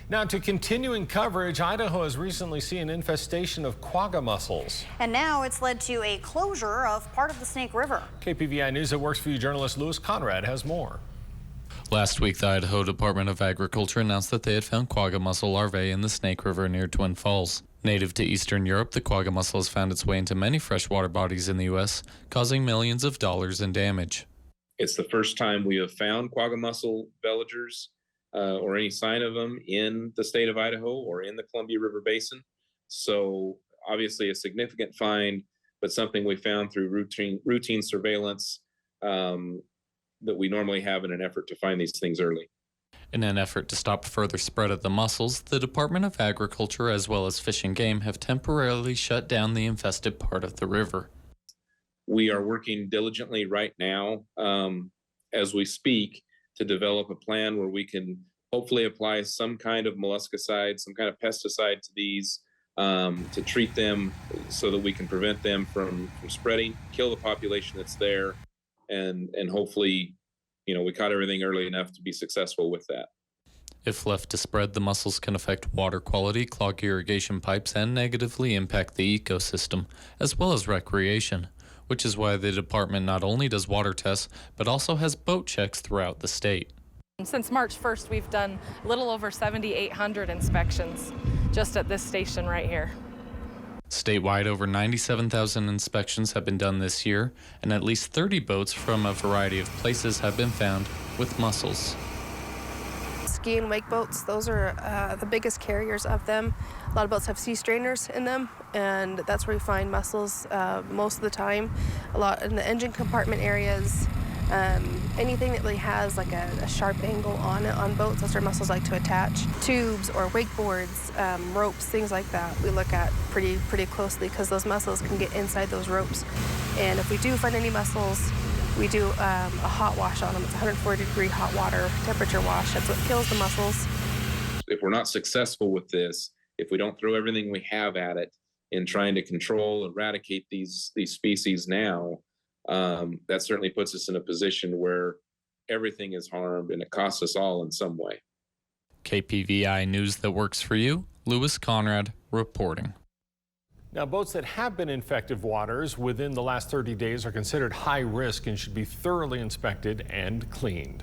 Now to continuing coverage, Idaho has recently seen an infestation of quagga mussels. And now it's led to a closure of part of the Snake River. KPVI News at Works for You journalist Louis Conrad has more. Last week, the Idaho Department of Agriculture announced that they had found quagga mussel larvae in the Snake River near Twin Falls. Native to eastern Europe, the quagga mussel has found its way into many freshwater bodies in the U.S., causing millions of dollars in damage. It's the first time we have found quagga mussel veligers or any sign of them in the state of Idaho or in the Columbia River Basin. So obviously a significant find, but something we found through routine surveillance that we normally have in an effort to find these things early. In an effort to stop further spread of the mussels, the Department of Agriculture as well as Fish and Game have temporarily shut down the infested part of the river. We are working diligently right now as we speak to develop a plan where we can hopefully apply some kind of molluscicide, some kind of pesticide to these to treat them so that we can prevent them from spreading, kill the population that's there, and hopefully, we caught everything early enough to be successful with that. If left to spread, the mussels can affect water quality, clog irrigation pipes, and negatively impact the ecosystem, as well as recreation, which is why the department not only does water tests, but also has boat checks throughout the state. Since March 1st, we've done a little over 7,800 inspections just at this station right here. Statewide, over 97,000 inspections have been done this year, and at least 30 boats from a variety of places have been found with mussels. Ski and wake boats, those are the biggest carriers of them. A lot of boats have sea strainers in them, and that's where we find mussels most of the time. A lot in the engine compartment areas. Anything that really has like a sharp angle on it on boats, that's where mussels like to attach. Tubes or wakeboards, ropes, things like that we look at pretty closely because those mussels can get inside those ropes. And if we do find any mussels, we do a hot wash on them. It's 140-degree hot water temperature wash. That's what kills the mussels. If we're not successful with this, if we don't throw everything we have at it in trying to control, eradicate these species now, that certainly puts us in a position where everything is harmed and it costs us all in some way. KPVI News that works for you, Louis Conrad reporting. Now, boats that have been in infected waters within the last 30 days are considered high risk and should be thoroughly inspected and cleaned.